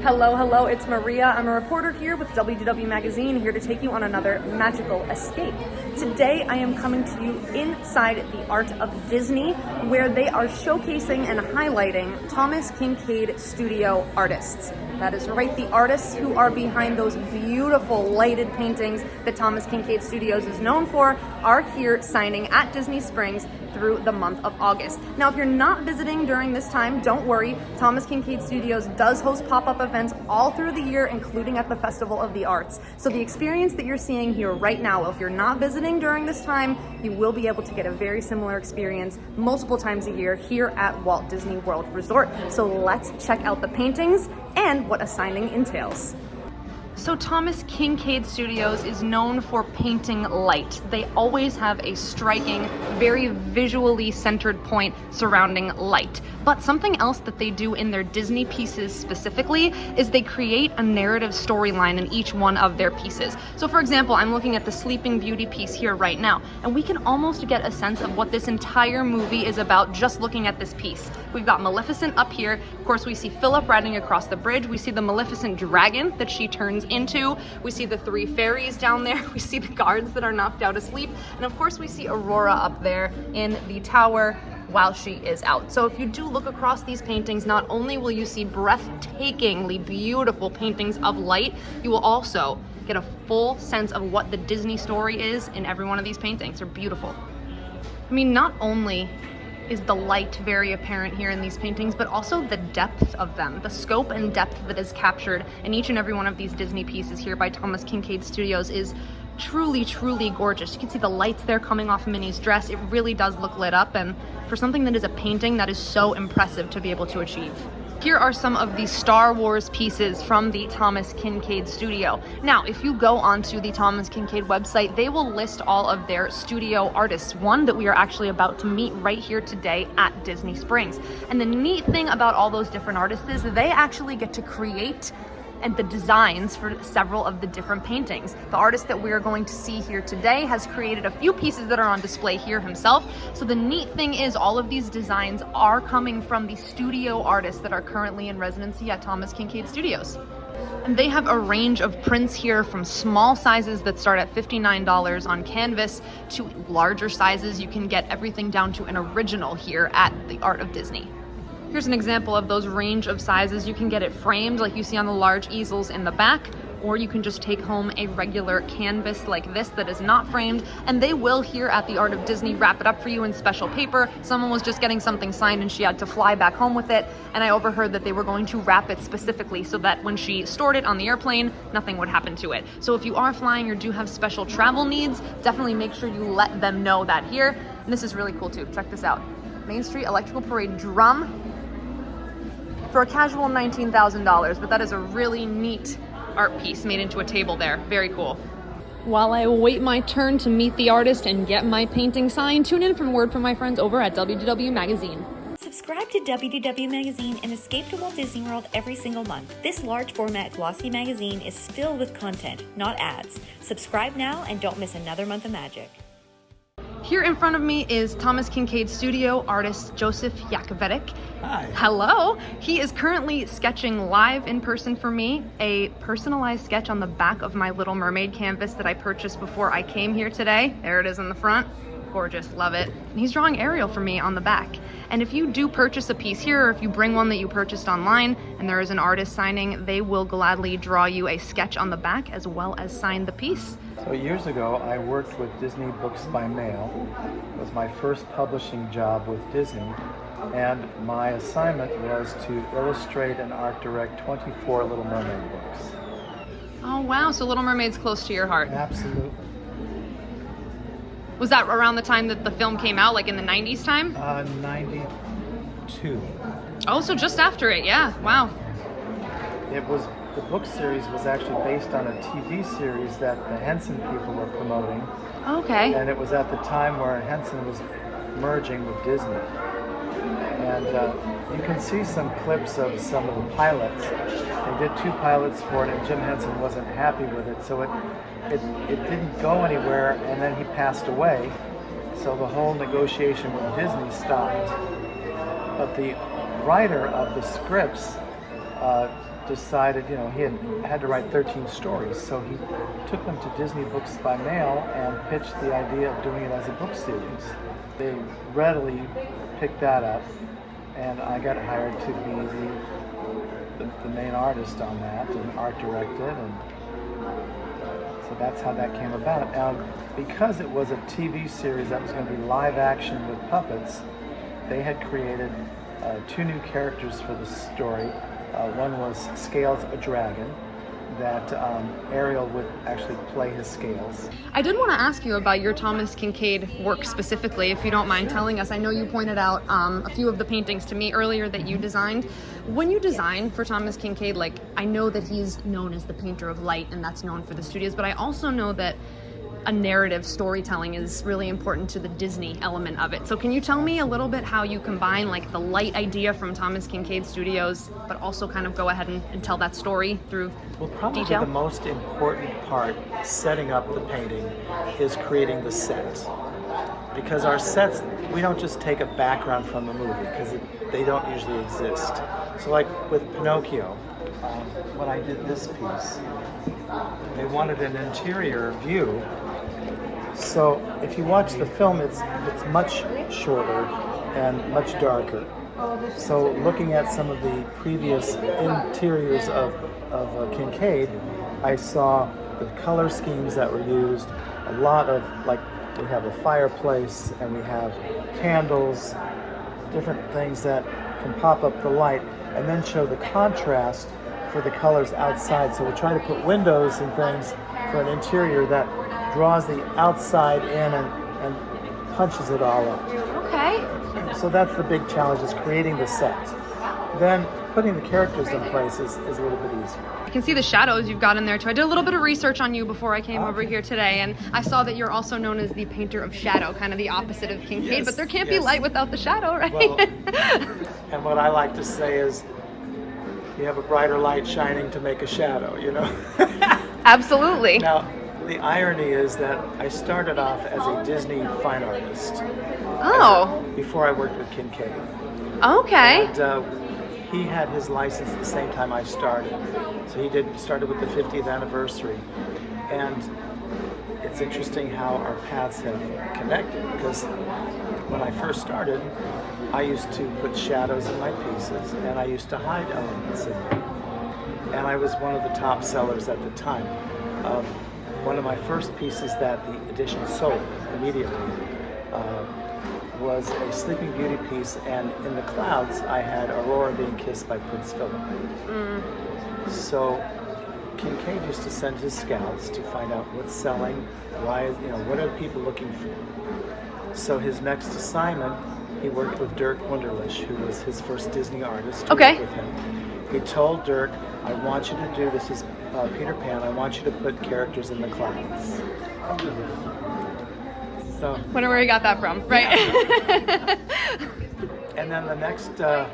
Hello, hello, it's Maria. I'm a reporter here with WDW Magazine, here to take you on another magical escape. Today, I am coming to you inside the Art of Disney, where they are showcasing and highlighting Thomas Kinkade Studio Artists. That is right, the artists who are behind those beautiful lighted paintings that Thomas Kinkade Studios is known for are here signing at Disney Springs through the month of August. Now, if you're not visiting during this time, don't worry. Thomas Kinkade Studios does host pop-up events all through the year, including at the Festival of the Arts. So the experience that you're seeing here right now, if you're not visiting during this time, you will be able to get a very similar experience multiple times a year here at Walt Disney World Resort. So let's check out the paintings and what a signing entails. So Thomas Kinkade Studios is known for painting light. They always have a striking, very visually centered point surrounding light. But something else that they do in their Disney pieces specifically is they create a narrative storyline in each one of their pieces. So for example, I'm looking at the Sleeping Beauty piece here right now, and we can almost get a sense of what this entire movie is about just looking at this piece. We've got Maleficent up here. Of course, we see Philip riding across the bridge. We see the Maleficent dragon that she turns into. We see the three fairies down there. We see the guards that are knocked out asleep. And of course, we see Aurora up there in the tower while she is out. So if you do look across these paintings, not only will you see breathtakingly beautiful paintings of light, you will also get a full sense of what the Disney story is in every one of these paintings. They're beautiful. I mean, not only is the light very apparent here in these paintings, but also the depth of them, the scope and depth that is captured in each and every one of these Disney pieces here by Thomas Kinkade Studios is truly, truly gorgeous. You can see the lights there coming off Minnie's dress. It really does look lit up, and for something that is a painting, that is so impressive to be able to achieve. Here are some of the Star Wars pieces from the Thomas Kinkade Studio. Now, if you go onto the Thomas Kinkade website, they will list all of their studio artists, one that we are actually about to meet right here today at Disney Springs. And the neat thing about all those different artists is they actually get to create and the designs for several of the different paintings. The artist that we're going to see here today has created a few pieces that are on display here himself. So the neat thing is all of these designs are coming from the studio artists that are currently in residency at Thomas Kinkade Studios. And they have a range of prints here from small sizes that start at $59 on canvas to larger sizes. You can get everything down to an original here at the Art of Disney. Here's an example of those range of sizes. You can get it framed like you see on the large easels in the back, or you can just take home a regular canvas like this that is not framed, and they will here at the Art of Disney wrap it up for you in special paper. Someone was just getting something signed and she had to fly back home with it, and I overheard that they were going to wrap it specifically so that when she stored it on the airplane, nothing would happen to it. So if you are flying or do have special travel needs, definitely make sure you let them know that here. And this is really cool too. Check this out. Main Street Electrical Parade drum for a casual $19,000, but that is a really neat art piece made into a table there. Very cool. While I wait my turn to meet the artist and get my painting signed, tune in for a word from my friends over at WDW Magazine. Subscribe to WDW Magazine and escape to Walt Disney World every single month. This large format glossy magazine is filled with content, not ads. Subscribe now and don't miss another month of magic. Here in front of me is Thomas Kinkade Studio artist Joseph Yakovetic. Hi. Hello. He is currently sketching live in person for me a personalized sketch on the back of my Little Mermaid canvas that I purchased before I came here today. There it is in the front. Gorgeous, love it. And he's drawing Ariel for me on the back. And if you do purchase a piece here, or if you bring one that you purchased online and there is an artist signing, they will gladly draw you a sketch on the back as well as sign the piece. So years ago, I worked with Disney Books by Mail. It was my first publishing job with Disney. And my assignment was to illustrate and art direct 24 Little Mermaid books. Oh wow, so Little Mermaid's close to your heart. Absolutely. Was that around the time that the film came out, like in the 90s time? 92. Oh, so just after it, yeah, wow. The book series was actually based on a TV series that the Henson people were promoting. Okay. And it was at the time where Henson was merging with Disney. And you can see some clips of some of the pilots. They did 2 pilots for it, and Jim Henson wasn't happy with it, so it didn't go anywhere, and then he passed away. So the whole negotiation with Disney stopped. But the writer of the scripts decided, you know, he had to write 13 stories, so he took them to Disney Books by mail and pitched the idea of doing it as a book series. They readily picked that up, and I got hired to be the main artist on that and art directed, and so that's how that came about. Now, because it was a TV series that was going to be live action with puppets, they had created 2 new characters for the story. One was Scales, a dragon, that Ariel would actually play his scales. I did want to ask you about your Thomas Kinkade work specifically, if you don't mind telling us. I know you pointed out a few of the paintings to me earlier that you designed. When you design for Thomas Kinkade, like, I know that he's known as the painter of light, and that's known for the studios, but I also know that a narrative storytelling is really important to the Disney element of it. So can you tell me a little bit how you combine like the light idea from Thomas Kinkade Studios, but also kind of go ahead and tell that story through Well, probably detail? the most important part, setting up the painting, is creating the set. Because our sets, we don't just take a background from the movie, because they don't usually exist. So like with Pinocchio, when I did this piece, they wanted an interior view. So if you watch the film, it's much shorter and much darker. So looking at some of the previous interiors of Kinkade, I saw the color schemes that were used. A lot of, like, we have a fireplace and we have candles, different things that can pop up the light and then show the contrast for the colors outside. So we try to put windows and things for an interior that draws the outside in and punches it all up. Okay. So that's the big challenge, is creating the set. Then putting the characters in place is a little bit easier. I can see the shadows you've got in there too. I did a little bit of research on you before I came over here today, and I saw that you're also known as the painter of shadow, kind of the opposite of Kinkade, Yes, but there can't be yes. light without the shadow, right? Well, and what I like to say is, you have a brighter light shining to make a shadow, you know? Absolutely. Now, the irony is that I started off as a Disney fine artist. Oh. Before I worked with Kinkade. Okay. And he had his license at the same time I started. So he started with the 50th anniversary. And it's interesting how our paths have connected, because when I first started, I used to put shadows in my pieces, and I used to hide elements in them. And I was one of the top sellers at the time. One of my first pieces that the edition sold immediately was a Sleeping Beauty piece, and in the clouds I had Aurora being kissed by Prince Philip. So Kinkade used to send his scouts to find out what's selling, why, you know, what are people looking for. So his next assignment, he worked with Dirk Wunderlich, who was his first Disney artist. Okay. With him. He told Dirk, I want you to do, this is Peter Pan, I want you to put characters in the clouds. So, Wonder where he got that from, right? and then the next, the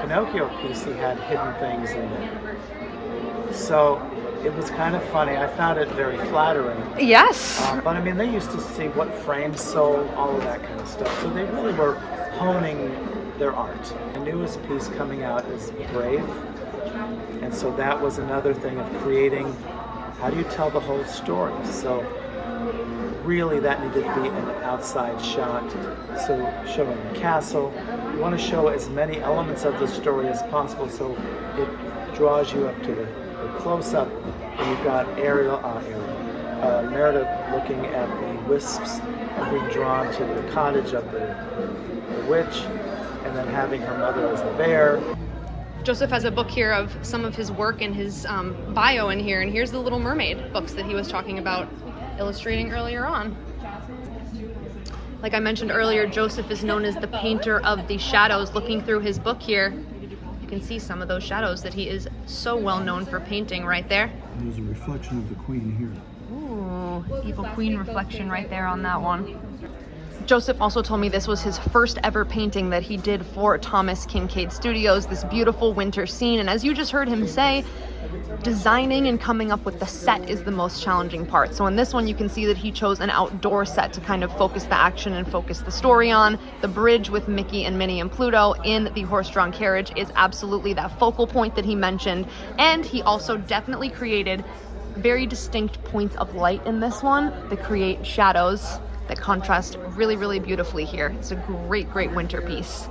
Pinocchio piece, he had hidden things in there. So it was kind of funny. I found it very flattering. Yes. But I mean, they used to see what frames sold, all of that kind of stuff. So they really were honing their art. The newest piece coming out is Brave. And so that was another thing of creating, how do you tell the whole story? So really that needed to be an outside shot. So showing the castle, you want to show as many elements of the story as possible, so it draws you up to the close-up. And you've got Meredith looking at the wisps and being drawn to the cottage of the witch, and then having her mother as the bear. Joseph has a book here of some of his work and his bio in here, and here's the Little Mermaid books that he was talking about illustrating earlier on. Like I mentioned earlier, Joseph is known as the painter of the shadows. Looking through his book here, you can see some of those shadows that he is so well known for painting right there. There's a reflection of the queen here. Ooh, evil queen reflection right there on that one. Joseph also told me this was his first ever painting that he did for Thomas Kinkade Studios, this beautiful winter scene. And as you just heard him say, designing and coming up with the set is the most challenging part. So in this one, you can see that he chose an outdoor set to kind of focus the action and focus the story on. The bridge with Mickey and Minnie and Pluto in the horse-drawn carriage is absolutely that focal point that he mentioned. And he also definitely created very distinct points of light in this one that create shadows that contrast really, really beautifully here. It's a great, great winter piece.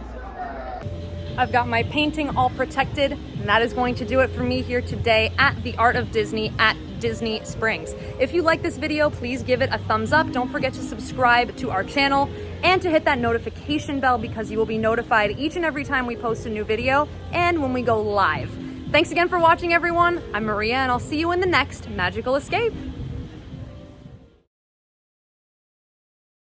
I've got my painting all protected, and that is going to do it for me here today at the Art of Disney at Disney Springs. If you like this video, please give it a thumbs up. Don't forget to subscribe to our channel and to hit that notification bell because you will be notified each and every time we post a new video and when we go live. Thanks again for watching, everyone. I'm Maria, and I'll see you in the next magical escape.